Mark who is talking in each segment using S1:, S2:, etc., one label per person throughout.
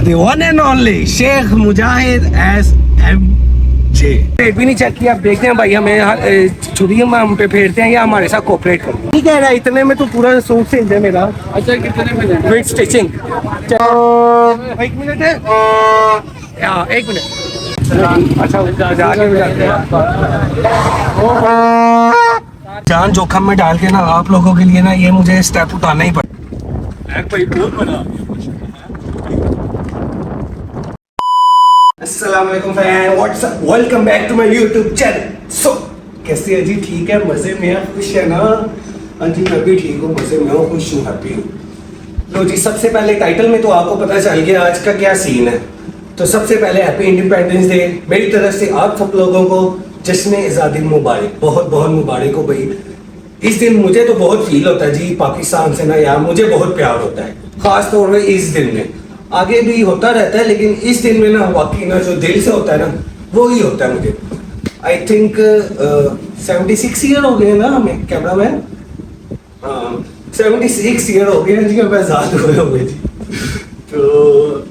S1: the one and only Shaikh Mujahid SMJ। Rate भी नहीं check किया, आप देखते हैं भाई हमें छुरी हम पे फेरते हैं या हमारे साथ कोऑपरेट करते हैं। ठीक है ना, इतने में तो पूरा सूट सिल जाए मेरा। अच्छा कितने में? With stitching. एक मिनट है, एक मिनट। अच्छा जान जोखम में डाल के ना आप लोगों के लिए ना ये मुझे स्टेप उठाना ही पड़ा। अस्सलाम वालेकुम friend, what's up, welcome back to my YouTube channel. So कैसे है जी? ठीक है, मजे में है, खुश है ना? हाँ जी, मैं भी ठीक हूँ, मजे में हूँ, खुश हूँ, हैप्पी हूँ। लो जी, सबसे पहले टाइटल में तो आपको पता चल गया आज का क्या सीन है। तो सबसे पहले हैप्पी इंडिपेंडेंस डे मेरी तरफ से आप सब लोगों को, जश्न आज़ादी मुबारक, बहुत बहुत मुबारक हो भाई। इस दिन मुझे तो बहुत फील होता है जी, पाकिस्तान से ना यार मुझे बहुत प्यार होता है, खास तौर पर इस दिन में। आगे भी होता रहता है लेकिन इस दिन में ना वाकई ना जो दिल से होता है ना वो ही होता है मुझे। आई थिंक 76 ईयर हो गए ना हमें, कैमरा मैन। 76 ईयर हो गए जी, हमें आजाद हुए हो गए जी। तो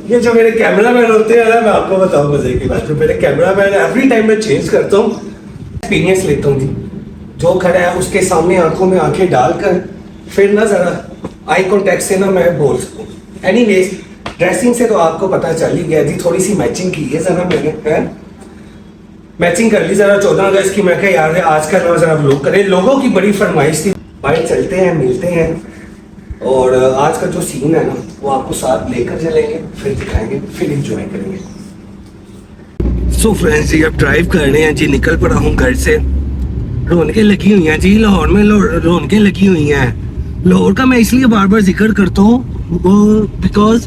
S1: ये जो मेरे कैमरा मैन होते हैं ना, मैं आपको बताऊँ मजे की बात, जो मेरे कैमरा मैन एवरी टाइम मैं चेंज करता हूँ, एक्सपीरियंस लेता हूँ जी। जो खड़ा है उसके सामने आंखों में आंखें डालकर फिर ना जरा आई कॉन्टेक्ट से ना मैं बोल सकूँ। एनीवेज, ड्रेसिंग से तो आपको पता चल ही गया जी, थोड़ी सी मैचिंग की है जरा मैंने, है मैचिंग कर ली जरा 14 अगस्त की। मैं कहा यार आज का ना जरा व्लॉग करें, लोगों की बड़ी फरमाइश थी, बाहर चलते हैं, मिलते हैं, और आज का जो सीन है ना वो आपको साथ लेकर चलेंगे, फिर दिखाएंगे, फिर इंजॉय करेंगे। सो फ्रेंड्स जी, अब ड्राइव कर रहे हैं जी, निकल पड़ा हूँ घर से। रौनकें लगी हुई हैं जी, लाहौर में रौनकें लगी हुई हैं। लाहौर का मैं इसलिए बार बार जिक्र करता हूँ बिकॉज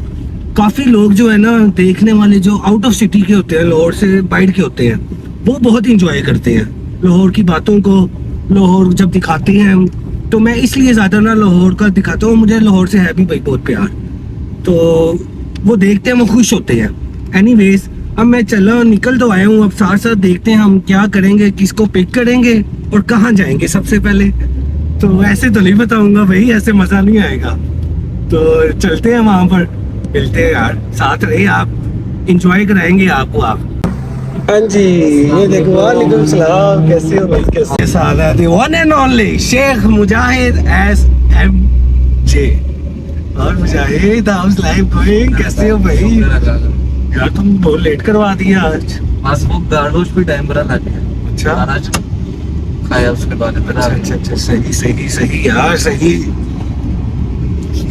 S1: काफ़ी लोग जो है ना देखने वाले, जो आउट ऑफ सिटी के होते हैं, लाहौर से बाहर के होते हैं, वो बहुत इंजॉय करते हैं लाहौर की बातों को। लाहौर जब दिखाते हैं तो मैं इसलिए ज़्यादा ना लाहौर का दिखाता हूँ, मुझे लाहौर से है भी भाई बहुत प्यार, तो वो देखते हैं, वो खुश होते हैं। एनीवेज, अब मैं चला निकल तो आया हूँ, अब साथ साथ देखते हैं हम क्या करेंगे, किसको पिक करेंगे और कहाँ जाएंगे सबसे पहले। तो ऐसे तो नहीं बताऊँगा भाई, ऐसे मज़ा नहीं आएगा। तो चलते हैं वहाँ पर, मिलते हैं यार, साथ रहे आप, इंजॉय कराएंगे आपको आप। हाँ जी, ये देखो, वालेकुम सलाम, कैसे हो भाई? कैसे साथ है? One and only Shaikh Mujahid SMJ। और मुजाहिद, हाउस लाइफ गोइंग, कैसे हो भाई? यार तुम बहुत लेट करवा दिया आज।
S2: बस वो गार्डोश भी टाइम पर लग गया।
S1: अच्छा,
S2: आज खाया उसके बाद में।
S1: अच्छा, सही यार, सही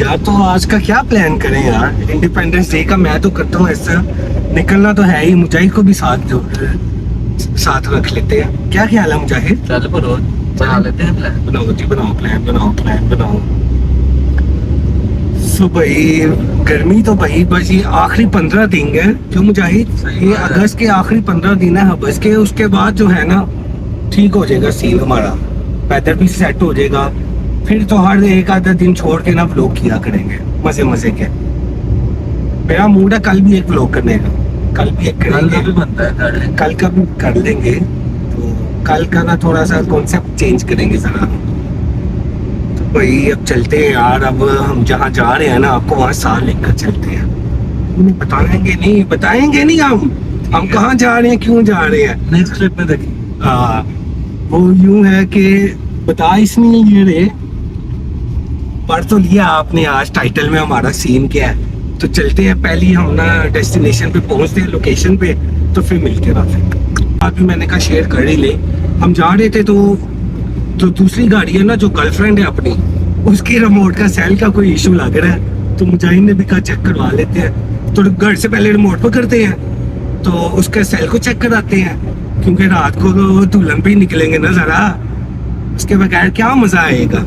S1: यार। तो आज का क्या प्लान करें यार? इंडिपेंडेंस डे का मैं तो करता हूँ ऐसा, निकलना तो है ही, मुजाहिद को भी साथ रख लेते हैं। क्या ख्याल है मुजाहिद?
S2: चल बना लेते हैं प्लान।
S1: बनाओ जी, प्लान बनाओ। सो भाई गर्मी तो भाई बस ये आखिरी 15 दिन है, क्यों मुजाहिद? ये अगस्त के आखिरी 15 दिन है बस के, उसके बाद जो है ना ठीक हो जाएगा सीन हमारा, वेदर भी सेट हो जाएगा, फिर तो हर एक आधा दिन छोड़ के ना व्लॉग किया करेंगे मजे के। मेरा मूड है कल भी एक व्लॉग करने का, कल भी एक करेंगे,
S2: भी बनता है,
S1: कल का भी कर लेंगे। तो कल का ना थोड़ा सा कॉन्सेप्ट चेंज करेंगे जरा। तो भाई अब चलते हैं यार, अब हम जहाँ जा रहे हैं ना आपको वहाँ साथ लेकर चलते हैं। बताएंगे नहीं हम कहाँ जा रहे हैं, क्यों जा रहे हैं,
S2: नेक्स्ट क्लिप में देखिए।
S1: वो यूं है कि बता इसमें ये रहे, पढ़ तो लिया आपने आज टाइटल में हमारा सीन क्या है। तो चलते हैं, पहले हम ना डेस्टिनेशन पे पहुंचते हैं, लोकेशन पे, तो फिर मिलते हैं। फिर अभी मैंने कहा शेयर कर ही ले। हम जा रहे थे तो दूसरी गाड़ी है ना जो गर्लफ्रेंड है अपनी, उसकी रिमोट का सेल का कोई इशू लग रहा है, तो मुजाहिद ने भी कहा चेक करवा लेते हैं। तो घर से पहले रिमोट पर करते हैं, तो उसके सेल को चेक कराते हैं, क्योंकि रात को तो दुल्हन पे ही निकलेंगे ना जरा, उसके बगैर क्या मजा आएगा।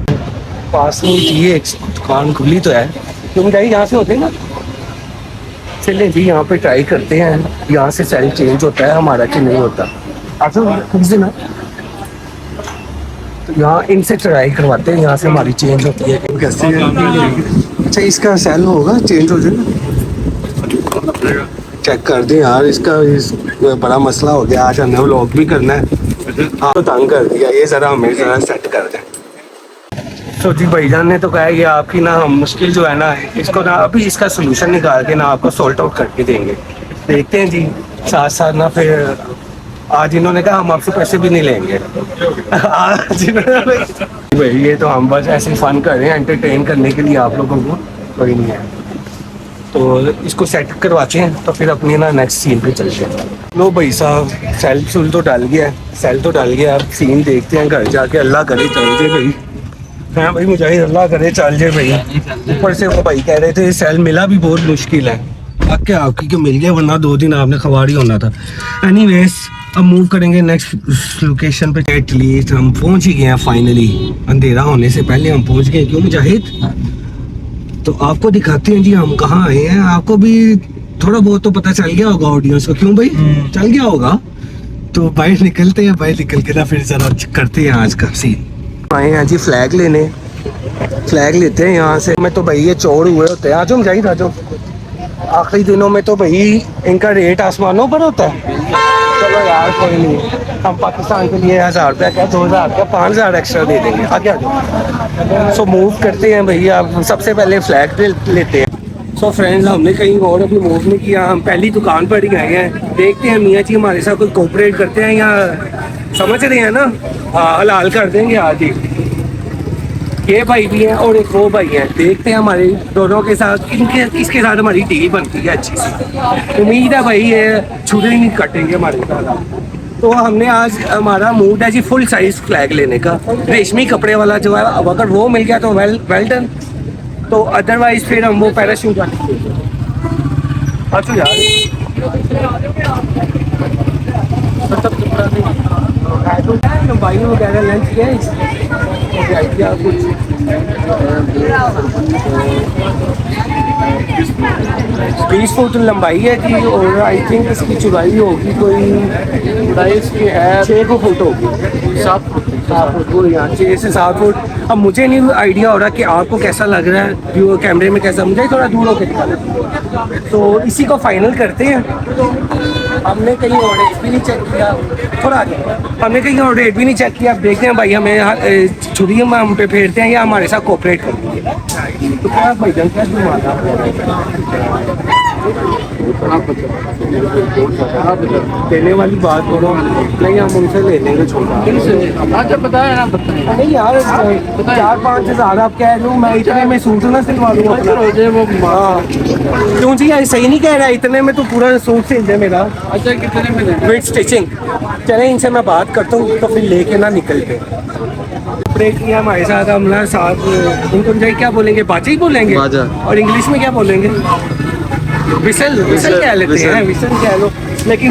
S1: पास में ये एक दुकान खुली तो है, तो मुझे यहाँ से होते हैं ना, चले जी यहाँ पे ट्राई करते हैं, यहाँ से सेल चेंज होता है हमारा कि नहीं होता। अच्छा ना, तो यहाँ इनसे ट्राई करवाते हैं, यहाँ से हमारी चेंज होती है कैसे। अच्छा, इसका सेल होगा चेंज हो जाएगा, चेक कर दें यार, इसका बड़ा मसला हो गया। आज हमने व्लॉग भी करना है, हाँ तो तंग कर दिया, ये जरा हमें जरा सेट कर दें। तो जी भाईजान ने तो कहा है कि आपकी ना मुश्किल जो है ना, इसको ना अभी इसका सोल्यूशन निकाल के ना आपको सॉल्ट आउट करके देंगे। देखते हैं जी, साथ साथ ना फिर आज इन्होंने कहा हम आपसे पैसे भी नहीं लेंगे। आज भाई ये तो हम बस ऐसे फन कर रहे हैं, एंटरटेन करने के लिए आप लोगों को, कोई नहीं है। तो इसको सेट करवाते हैं तो फिर अपनी ना नेक्स्ट सीन पे चलते हैं। लो भाई साहब, सेल सुल तो डाल गया है, सेल तो डाल गया, अब सीन देखते हैं घर जाके। अल्लाह करे चल जाए भाई। हाँ भाई मुजाहिद, अल्लाह करे चल जाए भाई। ऊपर से वो भाई कह रहे थे सेल मिला भी बहुत मुश्किल है। अब क्या आपकी क्यों मिल गया, वरना 2 दिन आपने खवाड़ी होना था। एनीवेज अब मूव करेंगे नेक्स्ट लोकेशन पे। एटलीस्ट हम पहुंच ही गए हैं फाइनली, अंधेरा होने से पहले हम पहुंच गए। क्यों मुजाहिद? तो आपको दिखाते हैं जी हम कहाँ आए हैं। आपको भी थोड़ा बहुत तो पता चल गया होगा ऑडियंस को, क्यों भाई? चल गया होगा। तो बाहर निकलते हैं, बाहर निकल के ना फिर जरा करते हैं आज का सीन। आए हैं जी फ्लैग लेने, फ्लैग लेते हैं यहाँ से। मैं तो भाई ये चोर हुए होते हैं। आज हम जाइए, आ जाओ। आखिरी दिनों में तो भाई इनका रेट आसमानों पर होता है। चलो यार कोई नहीं, हम पाकिस्तान के लिए 1000 रुपया क्या, 2000 क्या, 5000 एक्स्ट्रा दे देंगे। आगे आ जाओ। सो मूव करते हैं भैया। अब सबसे पहले फ्लैग लेते हैं। सो फ्रेंड्स, हमने कहीं और अभी मूव नहीं किया, हम पहली दुकान पर ही गए हैं। देखते हैं मियाँ जी हमारे साथ कोई कोऑपरेट करते हैं या समझ रहे हैं ना, हलाल कर देंगे आज ही। ये भाई भी हैं और एक वो भाई हैं। देखते हैं हमारे दोनों के साथ किसके साथ हमारी डील बनती है अच्छी सी। उम्मीद है भाई ये छुरे नहीं कटेंगे हमारे साथ। तो हमने आज, हमारा मूड है जी फुल साइज फ्लैग लेने का, रेशमी कपड़े वाला जो है। अब अगर वो मिल गया तो वेल डन, तो अदरवाइज फिर हम वो पैराशूट वाले। अच्छा यार लंबाई वगैरह लेंथ क्या है आइडिया कुछ? 20 फुट लंबाई है जी, और आई थिंक इसकी चौड़ाई होगी कोई, चौड़ाई इसकी है 6 फुट होगी, 7 फुट 6 से 7 फुट। अब मुझे नहीं आइडिया हो रहा कि आपको कैसा लग रहा है, व्यू कैमरे में कैसा, मुझे थोड़ा दूर होकर दिखा। तो इसी को फाइनल करते हैं। हमने कहीं और रेट भी नहीं चेक किया, थोड़ा आगे हमने कहीं और रेट भी नहीं चेक किया। अब देखते हैं भाई हमें छुरी हम पे फेरते हैं या हमारे साथ कोऑपरेट करते हैं। तो क्या भाई जन क्या देने वाली बात करो, नहीं हम उनसे ले लेंगे छोटा।
S2: बताया ना,
S1: नहीं यार 4-5 हज़ार आप कह लूँ, मैं इतने में सूट ना सिलवा लूँ अपना। क्यों जी यार सही नहीं कह रहा, इतने में तो पूरा सूट सिल दे मेरा।
S2: अच्छा कितने में?
S1: With stitching. चले इनसे मैं बात करता हूँ तो फिर लेके ना निकलते। ब्रेक किया हमारे साथ, हम ना साथ इनको क्या बोलेंगे, बाजा ही बोलेंगे।
S2: बाजा। और
S1: इंग्लिश में क्या बोलेंगे? विसल, विसल कह लेते हैं, विसल कह लो। लेकिन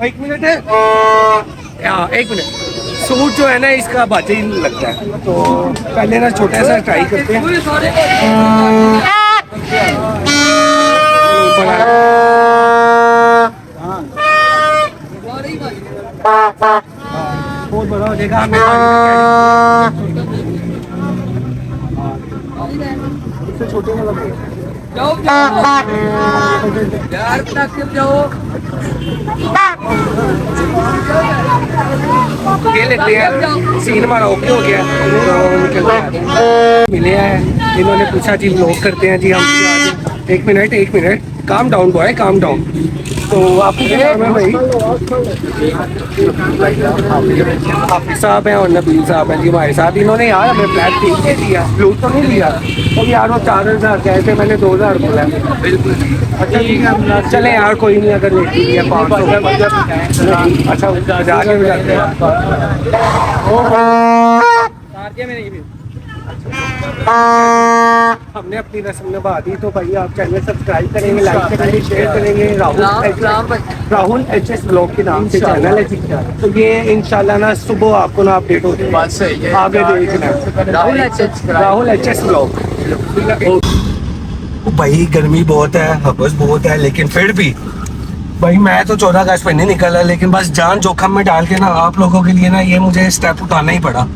S1: एक मिनट है, एक मिनट। सूट जो है ना इसका बाजा ही लगता है। तो पहले ना छोटा सा ट्राई करते हैं। बहुत बड़ा हो जाएगा हमें। इससे छोटे वाला ये लेते हैं। सीन हमारा ओके हो गया, मिले हैं। इन्होंने पूछा जी व्लॉग करते हैं जी हम। एक minute, calm down boy, calm down. तो आपको क्या नाम है भाई? हाफिज साहब हैं और नबील साहब हैं जी हमारे साथ। इन्होंने यार हमें फ्लैट ठीक दे दिया, लूट तो नहीं लिया। तो यार वो 4000 कहे थे, मैंने 2000 बोला। बिल्कुल अच्छा ठीक है, चले यार कोई नहीं, अगर लेट लिया 500। अच्छा जाके भी जाते हैं। हमने अपनी रस्म निभा दी। तो भाई आप चैनल सब्सक्राइब करेंगे, लाइक करेंगे, शेयर करेंगे। राहुल HS ब्लॉग के नाम से चैनल है जी। तो ये इंशाल्लाह ना सुबह आपको ना अपडेट होती है, आगे देखना। Rahul HS blog. भाई गर्मी बहुत है, हवस बहुत है, लेकिन फिर भी भाई मैं तो 14 अगस्त पे नहीं निकला, लेकिन बस जान जोखिम में डाल के ना आप लोगों के लिए ना ये मुझे स्टेप उठाना ही पड़ा।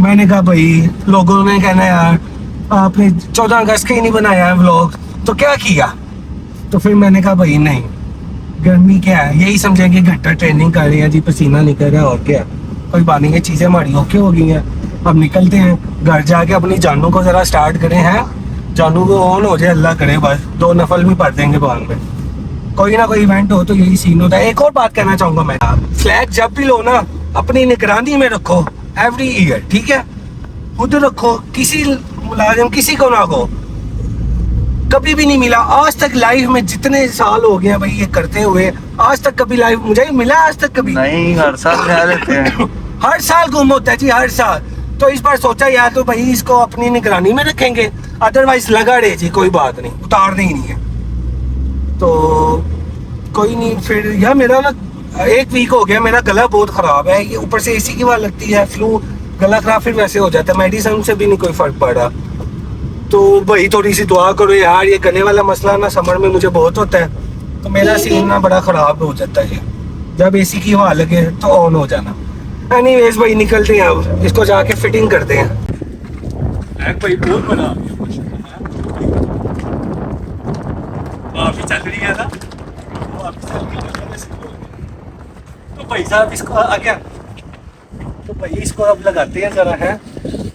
S1: मैंने कहा भाई लोगों ने कहना यार आपने 14 अगस्त का ही नहीं बनाया है व्लॉग, तो क्या किया? तो फिर मैंने कहा भाई नहीं, गर्मी क्या है, यही समझें कि घंटा ट्रेनिंग कर रहे हैं जी, पसीना निकल रहा है और क्या। कोई बात नहीं है, चीज़ें हमारी ओके हो गई हैं। अब निकलते हैं घर जाके अपनी जानू को ज़रा स्टार्ट करें हैं, जानू को ऑन हो जाए, अल्लाह करे बस 2 नफल भी पढ़ देंगे बाद में। कोई ना कोई इवेंट हो तो यही सीन होता है। एक और बात कहना चाहूँगा मैं, फ्लैग जब भी लो ना अपनी निगरानी में रखो एवरी ईयर, ठीक है? खुद रखो, किसी मुलाजिम किसी को ना को कभी भी नहीं मिला आज तक लाइफ में, जितने साल हो गए भाई ये करते हुए, आज तक कभी लाइफ मुझे मिला आज तक कभी
S2: नहीं, हर साल ले लेते हैं।
S1: हर साल गुम होता है जी, हर साल। तो इस बार सोचा यार तो भाई इसको अपनी निगरानी में रखेंगे, अदरवाइज लगा रहे जी, कोई बात नहीं, उतारने ही नहीं है। तो कोई नहीं, फिर यार मेरा ना 1 वीक हो गया, मेरा गला बहुत खराब है, ये ऊपर से एसी की हवा लगती है, फ्लू, गला खराब फिर वैसे हो जाता है, मेडिसिन से भी नहीं कोई फर्क पड़ा। तो भाई थोड़ी सी दुआ करो यार, ये गले वाला मसला ना समर में मुझे बहुत होता है, तो मेरा सीन ना बड़ा खराब हो जाता है। जब एसी की हवा लगे तो ऑन हो जाना। एनीवेज भाई निकलते हैं, अब इसको जाके फिटिंग करते हैं। भाई बहुत बना चल रही है ना, तो भाई साहब इसको आ गया, तो भाई इसको अब लगाते हैं जरा, है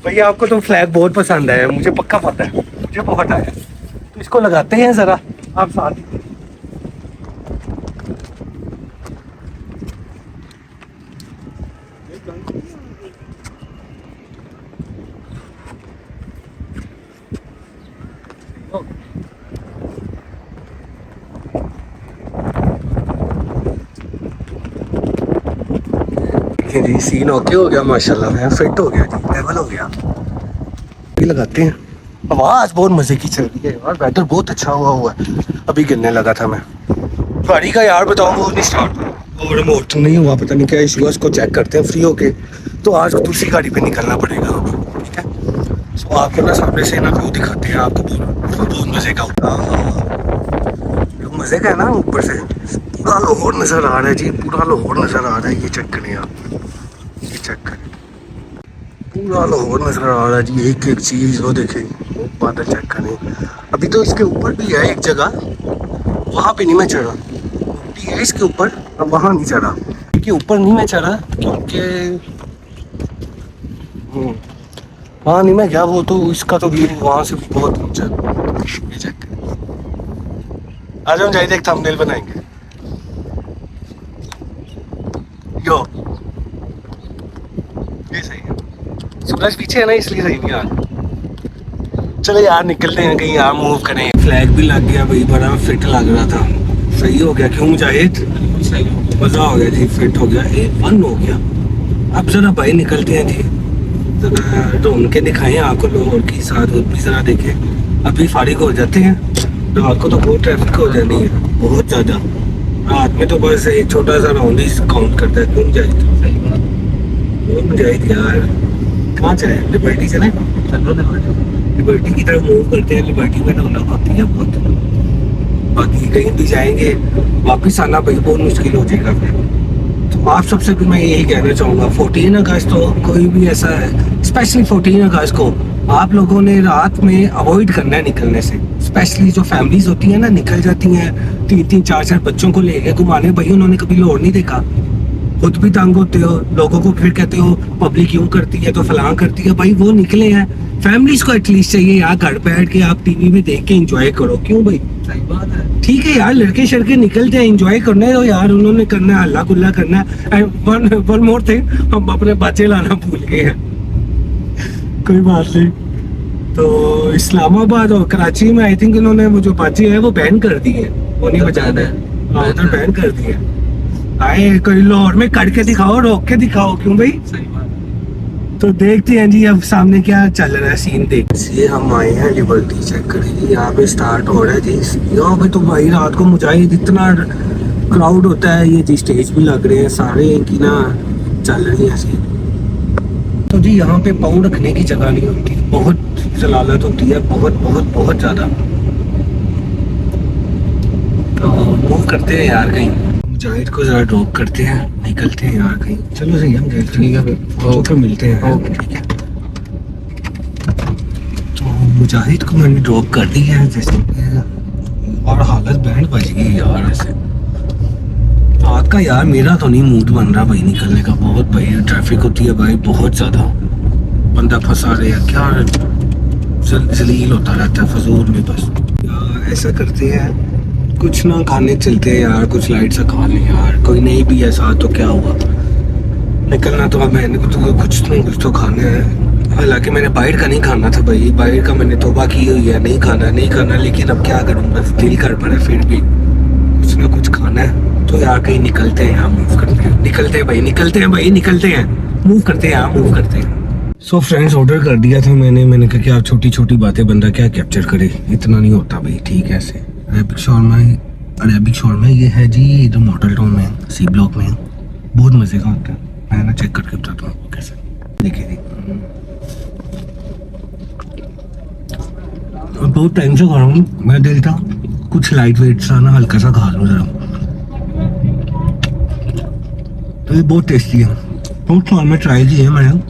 S1: भैया आपको तो फ्लैग बहुत पसंद है, मुझे पक्का पता है, मुझे बहुत आया, तो इसको लगाते हैं जरा आप साथ ही। जी सीन ओके हो गया माशाल्लाह, है फिट हो गया जी, लेवल हो गया। ये लगाते हैं, आवाज बहुत मजे की चल रही है यार, वेदर बहुत अच्छा हुआ है। अभी गिरने लगा था मैं गाड़ी का यार, बताओ वो नहीं स्टार्ट और रिमोट नहीं हुआ, पता नहीं क्या इशू है, उसको चेक करते हैं फ्री होके। तो आज दूसरी गाड़ी पे निकलना पड़ेगा हमें, ठीक है? तो आपको ना सामने से ना व्यू दिखाते हैं आपको, बहुत मजे का मजे का है ना, ऊपर से पूरा लाहौर नजर आ रहा है जी, पूरा लाहौर नजर आ रहा है। ये चेक करें आप, ये चेक करें, पूरा लाहौर नजर आ रहा है जी, एक एक चीज वो देखें, वो बादल चेक करें। अभी तो इसके ऊपर भी है एक जगह, वहाँ पे नहीं मैं चढ़ा, भी है इसके ऊपर, अब वहाँ नहीं चढ़ा, क्योंकि ऊपर नहीं मैं चढ़ा क्योंकि वहाँ नहीं मैं गया, वो तो इसका तो व्यू वहाँ से बहुत ऊंचा। ये चेक करें, आज हम जाए एक थंबनेल बनाएंगे। यो ये सही है, सूरज पीछे है ना इसलिए सही नहीं आ रहा। चलो यार निकलते हैं कहीं, यार मूव करें। फ्लैग भी लग गया भाई, बड़ा फिट लग रहा था, सही हो गया। क्यों मुजाहिद? सही मजा हो गया जी, फिट हो गया, A1 हो गया। अब जरा भाई निकलते हैं जी, जरा ढूंढ के दिखाएं आपको, लोगों के साथ भी जरा देखें। अभी फारिग हो जाते हैं, रात को तो बहुत ट्रैफिक हो जानी है, बहुत ज़्यादा। रात में तो बस एक छोटा सा राउंड ही काउंट करता है। क्यों मुजाहिद? सही बात, मुजाहिद यार कहाँ चले? लिबर्टी चले, चलो लिबर्टी की तरफ मूव करते हैं। लिबर्टी में रौनक होती है बहुत, बाकी कहीं भी जाएंगे वापस आना भाई बहुत मुश्किल हो जाएगा फिर। तो आप सबसे भी मैं यही कहना चाहूँगा, 14 अगस्त को कोई भी ऐसा है, स्पेशली 14 अगस्त को आप लोगों ने रात में अवॉइड करना है निकलने से। स्पेशली जो फैमिलीज होती हैं ना, निकल जाती हैं 3-3, 4-4 बच्चों को लेके घुमाने, भाई उन्होंने कभी लाहौर नहीं देखा, खुद भी तंग होते हो, लोगों को फिर कहते हो पब्लिक यूँ करती है तो फलां करती है। भाई वो निकले हैं, फैमिलीज को एटलीस्ट चाहिए यार घर बैठ के आप टीवी में देख के एंजॉय करो। क्यों भाई? सही बात है, ठीक है यार, लड़के शड़के निकलते हैं, एंजॉय करना है तो यार उन्होंने करना है, हल्ला गुल्ला करना है। एंड वन मोर थिंग, हम अपने बच्चे लाना भूल गए हैं, कोई बात नहीं। तो इस्लामाबाद और कराची में आई थिंक इन्होंने वो जो बाजी है वो बैन कर दी है, वो नहीं बजाना है, उधर बैन कर दी है। आए कोई लाहौर में करके दिखाओ, रोक के दिखाओ। क्यों भाई? सही बात। तो देखते हैं जी अब सामने क्या चल रहा है सीन। देखिए हम आए हैं लिबर्टी, चेक करेंगे यहाँ पे स्टार्ट हो रहा है जी। यहाँ पे तो भाई रात को मुजाहिद इतना क्राउड होता है, ये जी स्टेज भी लग रहे हैं सारे की ना, चल रही है सीन। तो जी यहाँ पे पाँव रखने की जगह नहीं होती, बहुत जलालत होती है, बहुत बहुत बहुत ज़्यादा। तो मूव करते हैं यार कहीं, मुजाहिद को ज़रा ड्रॉप करते हैं, निकलते हैं यार कहीं। चलो सही हम जाए, ठीक है फिर मिलते हैं, ठीक है। तो मुजाहिद को मैंने ड्रॉप कर दिया है जैसे, और हालत बैंड बज गई यार ऐसे। रात का यार मेरा तो नहीं मूड बन रहा भाई निकलने का, बहुत भाई ट्रैफिक होती है भाई बहुत ज़्यादा, बंदा फंसा रहे है क्या, जलील होता रहता है फजूल में बस। यार ऐसा करते हैं कुछ ना खाने चलते हैं यार, कुछ लाइट सा खा लें यार, कोई नहीं भी है साथ तो क्या हुआ, निकलना तो अब मैंने कुछ तो खाना है। हालांकि मैंने बाहर का नहीं खाना था भाई, बाहर का मैंने तौबा की हुई है, नहीं खाना, लेकिन अब क्या करूँ बस दिल कर पड़ा, फिर भी कुछ ना कुछ खाना है तो यार कहीं निकलते हैं यार, मूव करते हैं, निकलते हैं मूव करते हैं यार, मूव करते हैं। सो फ्रेंड्स ऑर्डर कर दिया था मैंने कहा कि यार छोटी छोटी बातें बंदा क्या कैप्चर करे, इतना नहीं होता भाई, ठीक है ऐसे। अरेबिक शॉर्मा ये है जी, इधर मॉडल टाउन में सी ब्लॉक में, बहुत मज़े का होता है, मैं ना चेक करके बताता हूँ आपको कैसे। देखिए बहुत टाइम से खा रहा हूँ, मैं दिल था कुछ लाइट वेट सा ना हल्का सा खा लूँ जरा, तो ये बहुत टेस्टी है, बहुत साल में ट्राई की है मैंने,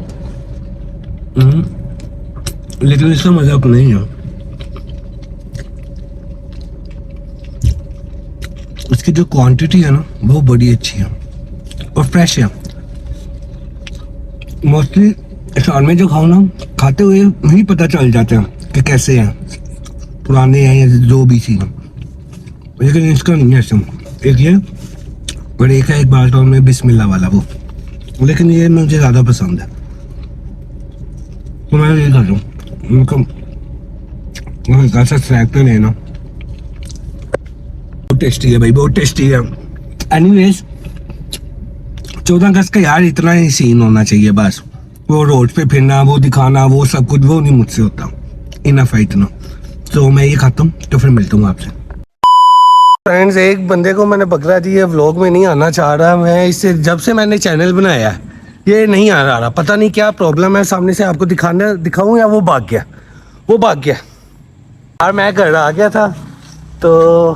S1: लेकिन इसका मजा अपना ही है। उसकी जो क्वांटिटी है ना वो बड़ी अच्छी है और फ्रेश है। मोस्टली शॉर्मे में जो खाओ ना, खाते हुए नहीं पता चल जाता है कि कैसे हैं, पुराने हैं या जो भी चीज़, लेकिन इसका नहीं है ऐसा। एक ये और एक है एक बाल्टॉन में बिस्मिल्लाह वाला वो, लेकिन ये मुझे ज़्यादा पसंद है तो मैं ये कर रहा हूँ, मतलब हल्का सा स्नैक तो लेना, बहुत टेस्टी है भाई, बहुत टेस्टी है। एनीवेज 14 अगस्त का यार इतना ही सीन होना चाहिए बस, वो रोड पे फिरना, वो दिखाना, वो सब कुछ वो नहीं मुझसे होता, इनफ है इतना। तो मैं ये खाता हूँ तो फिर मिलता हूँ आपसे। फ्रेंड्स एक बंदे को मैंने पकड़ा जी, ये व्लॉग में नहीं आना चाह रहा, मैं इससे जब से मैंने चैनल बनाया है ये नहीं आ रहा, पता नहीं क्या प्रॉब्लम है, सामने से आपको दिखाऊं या वो भाग गया यार, मैं घर आ गया था तो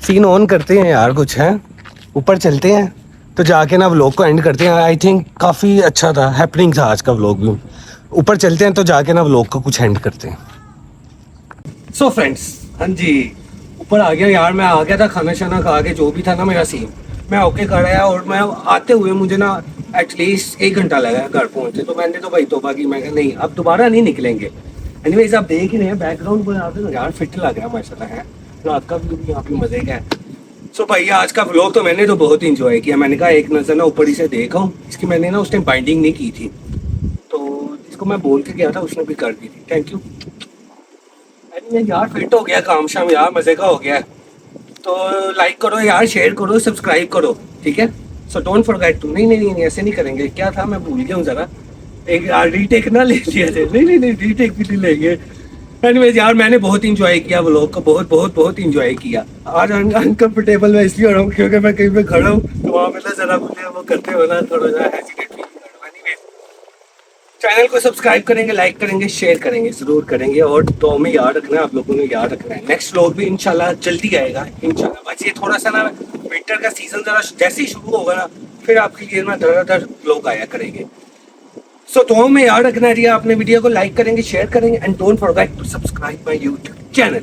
S1: सीन ऑन करते हैं यार, कुछ है ऊपर चलते हैं तो जाके ना व्लॉग को एंड करते हैं। आई थिंक काफ़ी अच्छा था, हैपनिंग था आज का व्लॉग भी, ऊपर चलते हैं तो जाके ना व्लॉग को कुछ एंड करते हैं। सो फ्रेंड्स हाँ जी ऊपर आ गया यार, मैं आ गया था खाना शाना खा के, जो भी था ना मेरा सीन मैं ओके कर आया, और मैं आते हुए मुझे ना एटलीस्ट 1 घंटा लगा घर पहुंचे, तो मैंने तो भाई तोबा की, मैं नहीं अब दोबारा नहीं निकलेंगे। एनीवेज आप देख ही रहे हैं बैकग्राउंड पर यहाँ पे यार फिट लग रहा माशाल्लाह है, रात का व्यू भी यहाँ पे मजे का है। सो भाई आज का व्लॉग तो मैंने तो बहुत इंजॉय किया, मैंने कहा एक नज़र ना ऊपर ही से देखा हूँ, इसकी मैंने ना उस टाइम बाइंडिंग नहीं की थी, तो जिसको मैं बोल के गया था उसने भी कर दी थी, थैंक यू। यार फिट हो गया काम शाम यार, मजे का हो गया, तो लाइक करो यार, शेयर करो, सब्सक्राइब करो, ठीक है। सो डोंट फॉरगेट टू, नहीं ऐसे नहीं करेंगे, क्या था मैं भूल गया हूँ जरा, एक यार रीटेक ना ले लिया थे, नहीं रीटेक भी नहीं लेंगे। एनीवेज यार मैंने बहुत इंजॉय किया व्लॉग को, बहुत इंजॉय किया। आज अनकंफर्टेबल मैं इसलिए हो रहा हूँ क्योंकि मैं कहीं पे खड़ा हूँ तो वहाँ पे ना जरा मुझे वो करते हो ना थोड़ा सा हेजिटेट फील कर रहा हूँ। एनीवेज चैनल को सब्सक्राइब करेंगे, लाइक करेंगे, शेयर करेंगे, जरूर करेंगे, और तो में याद रखना है, आप लोगों ने याद रखना है, नेक्स्ट व्लॉग भी इंशाल्लाह जल्दी आएगा इंशाल्लाह। बस ये थोड़ा सा ना विंटर का सीजन जरा जैसे ही शुरू होगा ना फिर आपके लिए ना धड़ाधड़ व्लॉग आया करेंगे। सो तो में याद रखना है, आपने वीडियो को लाइक करेंगे, शेयर करेंगे, and don't forget to subscribe my YouTube channel.